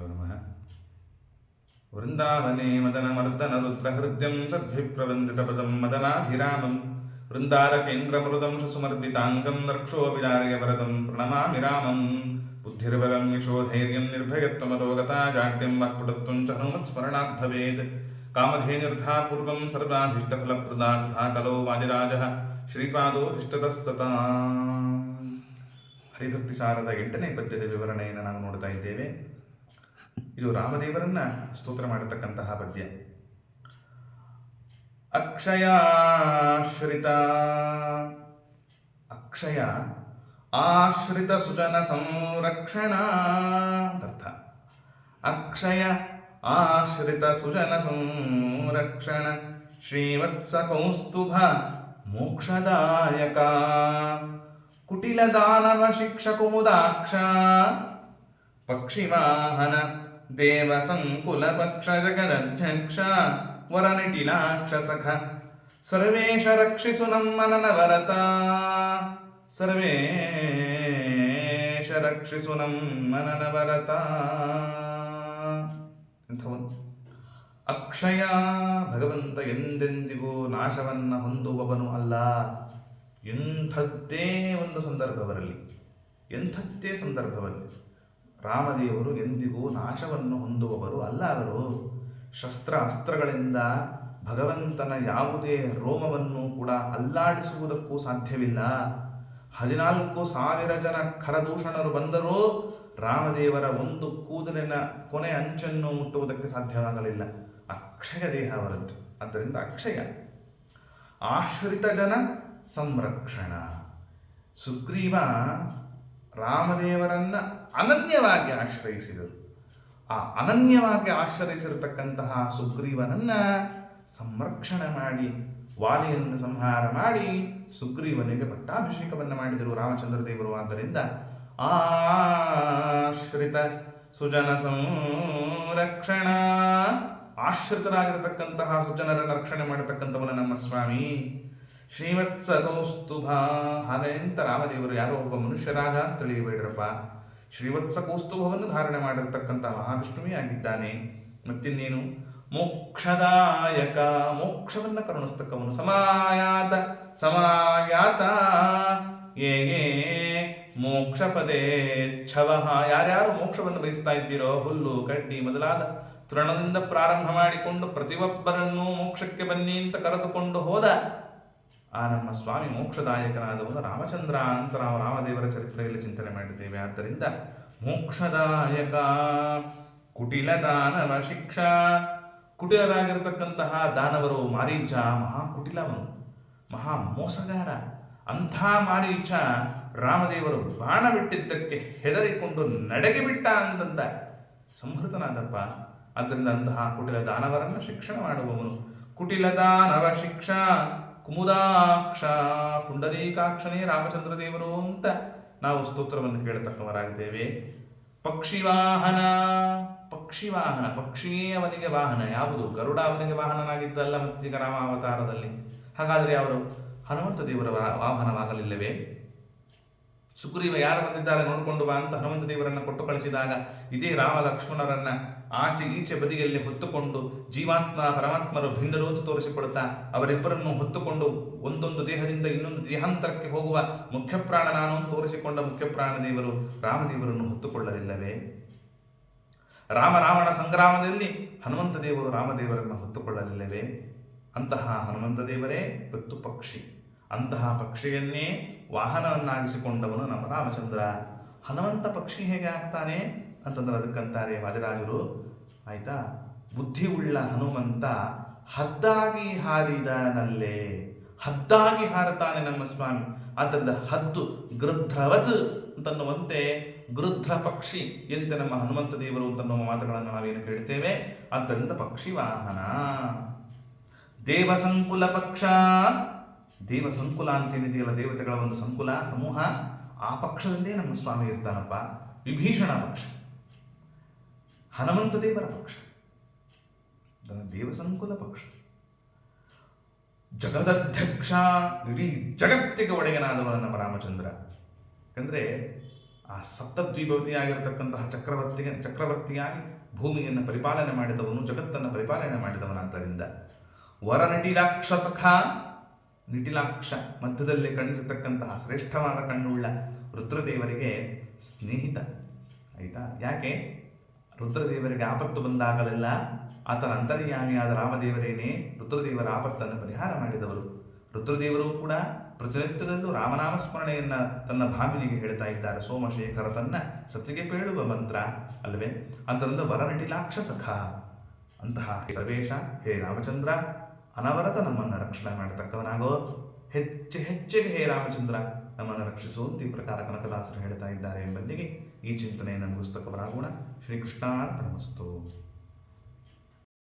ನಮಃ. ವೃಂದಾವನೆ ಮದನಮರ್ದನರುದ್ರಹೃದ್ಯಂ ಸದ್ಭಿಪ್ರವಂದಿತಪದಂ ಮದನಾಭಿರಾಮಂ ವೃಂದಾರಕೇಂದ್ರಮೃದಂ ಸುಮರ್ದಿತಾಂಗಂ ರಕ್ಷೋ ವಿದಾರ್ಯ ವರದಂ ಪ್ರಣಮಾಮಿ ರಾಮಂ. ಬುದ್ಧಿರ್ಬಲಂ ಯಶೋಧೈರ್ಯಂ ನಿರ್ಭಯತ್ವಮರೋಗತಾ ಜಾಡ್ಯಂ ವಾಕ್ಪಟುತ್ವಂ ಚ ಹನುಮತ್ಸ್ಮರಣಾತ್ ಭವೇತ್. ಕಾಮಧೇನಿರ್ಧಾಪೂರ್ವಂ ಸರ್ವಾಭೀಷ್ಟಫಲಪ್ರದಾರ್ಥಾ ಕಲೋ ವಾದಿರಾಜಃ ಶ್ರೀಪಾದೋ ಇಷ್ಟತಸ್ತತಾ. ಹರಿಭಕ್ತಿ ಸಾರದ 8ನೇ ಪದ್ಯದ ವಿವರಣೆಯನ್ನು ನಾವು ನೋಡ್ತಾ ಇದ್ದೇವೆ. ಇದು ರಾಮದೇವರನ್ನ ಸ್ತೋತ್ರ ಮಾಡತಕ್ಕಂತಹ ಪದ್ಯ. ಅಕ್ಷಯಾಶ್ರಿತ ಅಕ್ಷಯ ಆಶ್ರಿತ ಸುಜನ ಸಂರಕ್ಷಣ ಅರ್ಥ. ಅಕ್ಷಯ ಆಶ್ರಿತ ಸುಜನ ಸಂರಕ್ಷಣ ಶ್ರೀವತ್ಸ ಕೌಸ್ತುಭ ಮೋಕ್ಷದಾಯಕ ಕುಟಿಲ ದಾನವ ಶಿಕ್ಷಕುಮುದಾಕ್ಷ ಪಕ್ಷಿವಾಹನ ದೇವ ಸಂಕುಲ ಪಕ್ಷ ಜಗದಧ್ಯಕ್ಷ ವರನಿಟಿಲಾಕ್ಷ ಸಖ ಸರ್ವೇಶ ರಕ್ಷಿಸು ನಮ್ಮನನವರತ ಸರ್ವೇಶ ರಕ್ಷಿಸು ನಮ್ಮನನವರತ. ಎಂಥವನು ಅಕ್ಷಯ, ಭಗವಂತ ಎಂದೆಂದಿಗೂ ನಾಶವನ್ನ ಹೊಂದುವವನು ಅಲ್ಲ. ಎಂಥದ್ದೇ ಒಂದು ಸಂದರ್ಭ ಬರಲಿ, ಎಂಥದ್ದೇ ಸಂದರ್ಭದಲ್ಲಿ ರಾಮದೇವರು ಎಂದಿಗೂ ನಾಶವನ್ನು ಹೊಂದುವವರು ಅಲ್ಲ. ಅವರು ಶಸ್ತ್ರ ಅಸ್ತ್ರಗಳಿಂದ ಭಗವಂತನ ಯಾವುದೇ ರೋಮವನ್ನು ಕೂಡ ಅಲ್ಲಾಡಿಸುವುದಕ್ಕೂ ಸಾಧ್ಯವಿಲ್ಲ. 14,000 ಜನ ಖರದೂಷಣರು ಬಂದರೂ ರಾಮದೇವರ ಒಂದು ಕೂದಲಿನ ಕೊನೆ ಅಂಚನ್ನು ಮುಟ್ಟುವುದಕ್ಕೆ ಸಾಧ್ಯವಾಗಲಿಲ್ಲ. ಅಕ್ಷಯ ದೇಹ ಅವರದ್ದು. ಆದ್ದರಿಂದ ಅಕ್ಷಯ. ಆಶ್ರಿತ ಜನ ಸಂರಕ್ಷಣ. ಸುಗ್ರೀವ ರಾಮದೇವರನ್ನ ಅನನ್ಯವಾಗಿ ಆಶ್ರಯಿಸಿದರು. ಆ ಅನನ್ಯವಾಗಿ ಆಶ್ರಯಿಸಿರತಕ್ಕಂತಹ ಸುಗ್ರೀವನನ್ನ ಸಂರಕ್ಷಣೆ ಮಾಡಿ, ವಾಲಿಯನ್ನು ಸಂಹಾರ ಮಾಡಿ ಸುಗ್ರೀವನಿಗೆ ಪಟ್ಟಾಭಿಷೇಕವನ್ನು ಮಾಡಿದರು ರಾಮಚಂದ್ರ ದೇವರು. ಆದ್ದರಿಂದ ಆಶ್ರಿತ ಸುಜನ ಸಂರಕ್ಷಣ, ಆಶ್ರಿತರಾಗಿರತಕ್ಕಂತಹ ಸುಜನರನ್ನು ರಕ್ಷಣೆ ಮಾಡತಕ್ಕಂಥವನ ನಮ್ಮ ಸ್ವಾಮಿ. ಶ್ರೀವತ್ಸ ಕೌಸ್ತುಭ, ಹಾಗೆಂತ ರಾಮದೇವರು ಯಾರೋ ಒಬ್ಬ ಮನುಷ್ಯರಾಗ ಅಂತ ತಿಳಿಯಬೇಡ್ರಪ್ಪ. ಶ್ರೀವತ್ಸ ಕೌಸ್ತುಭವನ್ನು ಧಾರಣೆ ಮಾಡಿರತಕ್ಕಂತಹ ಮಹಾವಿಷ್ಣುವೇ ಆಗಿದ್ದಾನೆ. ಮತ್ತಿನ್ನೇನು? ಮೋಕ್ಷದಾಯಕ, ಮೋಕ್ಷವನ್ನು ಕರುಣಿಸ್ತಕ್ಕವನು. ಸಮಾಯಾತ ಸಮಾಯಾತ ಯೇ ಮೋಕ್ಷ ಪದೇಚ್ಛವ, ಯಾರ್ಯಾರು ಮೋಕ್ಷವನ್ನು ಬಯಸ್ತಾ ಇದ್ದೀರೋ ಹುಲ್ಲು ಕಡ್ಡಿ ಮೊದಲಾದ ತೃಣದಿಂದ ಪ್ರಾರಂಭ ಮಾಡಿಕೊಂಡು ಪ್ರತಿಯೊಬ್ಬರನ್ನೂ ಮೋಕ್ಷಕ್ಕೆ ಬನ್ನಿ ಅಂತ ಕರೆದುಕೊಂಡು ಹೋದ ಆ ನಮ್ಮ ಸ್ವಾಮಿ ಮೋಕ್ಷದಾಯಕನಾದವನು ರಾಮಚಂದ್ರ ಅಂತ ನಾವು ರಾಮದೇವರ ಚರಿತ್ರೆಯಲ್ಲಿ ಚಿಂತನೆ ಮಾಡಿದ್ದೇವೆ. ಆದ್ದರಿಂದ ಮೋಕ್ಷದಾಯಕ. ಕುಟಿಲ ದಾನವ ಶಿಕ್ಷಾ, ಕುಟಿಲರಾಗಿರತಕ್ಕಂತಹ ದಾನವರು. ಮಾರೀಚ ಮಹಾ ಕುಟಿಲವನು, ಮಹಾ ಮೋಸಗಾರ. ಅಂಥ ಮಾರೀಚ ರಾಮದೇವರು ಬಾಣ ಬಿಟ್ಟಿದ್ದಕ್ಕೆ ಹೆದರಿಕೊಂಡು ನಡಗಿ ಬಿಟ್ಟ ಅಂತಂದ ಸಂಹೃತನಾದಪ್ಪ. ಆದ್ದರಿಂದ ಅಂತಹ ಕುಟಿಲ ದಾನವರನ್ನು ಶಿಕ್ಷಣ ಮಾಡುವವನು. ಕುಟಿಲ ದಾನವ ಶಿಕ್ಷಾ ಕುಮುದಾಕ್ಷ, ಪುಂಡರೀಕಾಕ್ಷನೇ ರಾಮಚಂದ್ರ ದೇವರು ಅಂತ ನಾವು ಸ್ತೋತ್ರವನ್ನು ಕೇಳತಕ್ಕವರಾಗಿದ್ದೇವೆ. ಪಕ್ಷಿವಾಹನ, ಪಕ್ಷಿವಾಹನ, ಪಕ್ಷಿಯೇ ಅವನಿಗೆ ವಾಹನ. ಯಾವುದು? ಗರುಡ ಅವನಿಗೆ ವಾಹನನಾಗಿದ್ದಲ್ಲ ಮತ್ತೀಗ ರಾಮಾವತಾರದಲ್ಲಿ. ಹಾಗಾದರೆ ಅವರು ಹನುಮಂತ ದೇವರ ವಾಹನವಾಗಲಿಲ್ಲವೇ? ಸುಗ್ರೀವ ಯಾರು ಬಂದಿದ್ದಾರೆ ನೋಡಿಕೊಂಡು ಬಾ ಅಂತ ಹನುಮಂತ ದೇವರನ್ನು ಕೊಟ್ಟು ಕಳಿಸಿದಾಗ ಇದೇ ರಾಮ ಲಕ್ಷ್ಮಣರನ್ನ ಆಚೆ ಈಚೆ ಬದಿಯಲ್ಲಿ ಹೊತ್ತುಕೊಂಡು ಜೀವಾತ್ಮ ಪರಮಾತ್ಮರು ಭಿನ್ನರು ಅಂತ ತೋರಿಸಿಕೊಡುತ್ತಾ ಅವರಿಬ್ಬರನ್ನು ಹೊತ್ತುಕೊಂಡು ಒಂದೊಂದು ದೇಹದಿಂದ ಇನ್ನೊಂದು ದೇಹಾಂತರಕ್ಕೆ ಹೋಗುವ ಮುಖ್ಯಪ್ರಾಣ ನಾನು ಅಂತ ತೋರಿಸಿಕೊಂಡ ಮುಖ್ಯಪ್ರಾಣ ದೇವರು ರಾಮದೇವರನ್ನು ಹೊತ್ತುಕೊಳ್ಳಲಿಲ್ಲವೇ? ರಾವಣ ಸಂಗ್ರಾಮದಲ್ಲಿ ಹನುಮಂತ ದೇವರು ರಾಮದೇವರನ್ನು ಹೊತ್ತುಕೊಳ್ಳಲಿಲ್ಲವೇ? ಅಂತಹ ಹನುಮಂತ ದೇವರೇ ಇವತ್ತು ಪಕ್ಷಿ. ಅಂತಹ ಪಕ್ಷಿಯನ್ನೇ ವಾಹನವನ್ನಾಗಿಸಿಕೊಂಡವನು ನಮ್ಮ ರಾಮಚಂದ್ರ. ಹನುಮಂತ ಪಕ್ಷಿ ಹೇಗೆ ಆಗ್ತಾನೆ ಅಂತಂದ್ರೆ ಅದಕ್ಕಂತಾರೆ ವಾದಿರಾಜರು. ಆಯ್ತಾ? ಬುದ್ಧಿ ಉಳ್ಳ ಹನುಮಂತ ಹದ್ದಾಗಿ ಹಾರಿದನಲ್ಲೇ, ಹದ್ದಾಗಿ ಹಾರತಾನೆ ನಮ್ಮ ಸ್ವಾಮಿ. ಆದ್ದರಿಂದ ಹದ್ದು ಗೃಧ್ರವತ್ ಅಂತನ್ನುವಂತೆ ಗೃಧ್ರ ಪಕ್ಷಿ ಎಂತೆ ನಮ್ಮ ಹನುಮಂತ ದೇವರು ಅಂತನ್ನುವ ಮಾತುಗಳನ್ನು ನಾವೇನು ಕೇಳ್ತೇವೆ. ಆದ್ದರಿಂದ ಪಕ್ಷಿ ವಾಹನ. ದೇವಸಂಕುಲ ಪಕ್ಷ, ದೇವಸಂಕುಲ ಅಂತೇನಿದೆಯಲ್ಲ, ದೇವತೆಗಳ ಒಂದು ಸಂಕುಲ ಸಮೂಹ, ಆ ಪಕ್ಷದಲ್ಲೇ ನಮ್ಮ ಸ್ವಾಮಿ ಇರ್ತಾನಪ್ಪ. ವಿಭೀಷಣ ಪಕ್ಷ, ಹನುಮಂತ ದೇವರ ಪಕ್ಷ, ದೇವಸಂಕುಲ ಪಕ್ಷ. ಜಗದಧ್ಯಕ್ಷ, ಇಡೀ ಜಗತ್ತಿಗೆ ಒಡೆಯನಾದವ ನಮ್ಮ ರಾಮಚಂದ್ರ. ಯಾಕಂದ್ರೆ ಆ ಸಪ್ತದ್ವಿಭವತಿಯಾಗಿರತಕ್ಕಂತಹ ಚಕ್ರವರ್ತಿಯಾಗಿ ಭೂಮಿಯನ್ನು ಪರಿಪಾಲನೆ ಮಾಡಿದವನು, ಜಗತ್ತನ್ನು ಪರಿಪಾಲನೆ ಮಾಡಿದವನಾದ್ದರಿಂದ ವರನಟಿಲಾಕ್ಷ ಸಖ, ನಿಟಿಲಾಕ್ಷ ಮಧ್ಯದಲ್ಲಿ ಕಂಡಿರತಕ್ಕಂತಹ ಶ್ರೇಷ್ಠವಾದ ಕಣ್ಣುಳ್ಳ ರುದ್ರದೇವರಿಗೆ ಸ್ನೇಹಿತ. ಆಯಿತಾ? ಯಾಕೆ? ರುದ್ರದೇವರಿಗೆ ಆಪತ್ತು ಬಂದಾಗಲೆಲ್ಲ ಆತನ ಅಂತರ್ಯಾಮಿಯಾದ ರಾಮದೇವರೇನೇ ರುದ್ರದೇವರ ಆಪತ್ತನ್ನು ಪರಿಹಾರ ಮಾಡಿದವರು. ರುದ್ರದೇವರು ಕೂಡ ಪ್ರತಿನಿತ್ಯದಲ್ಲೂ ರಾಮನಾಮಸ್ಮರಣೆಯನ್ನು ತನ್ನ ಭಾಮಿನಿಗೆ ಹೇಳ್ತಾ ಇದ್ದಾರೆ. ಸೋಮಶೇಖರ ತನ್ನ ಸತಿಗೆ ಪೇಳುವ ಮಂತ್ರ ಅಲ್ಲವೇ? ಅಂತಂದು ವರನಟಿಲಾಕ್ಷ ಸಖ ಅಂತಹ ಸರ್ವೇಶ, ಹೇ ರಾಮಚಂದ್ರ, ಅನವರತ ನಮ್ಮನ್ನು ರಕ್ಷಣೆ ಮಾಡತಕ್ಕವನಾಗೋ, ಹೆಚ್ಚಿಗೆ ಹೇ ರಾಮಚಂದ್ರ ನಮ್ಮನ್ನು ರಕ್ಷಿಸು ಅಂತ ಈ ಪ್ರಕಾರ ಕನಕದಾಸರು ಹೇಳ್ತಾ ಇದ್ದಾರೆ ಎಂಬಲ್ಲಿಗೆ ಈ ಚಿಂತನೆಯನ್ನು ಮುಗಿಸ್ತಕ್ಕವರಾಗೋಣ. ಶ್ರೀಕೃಷ್ಣಾರ್ಪಣಮಸ್ತು.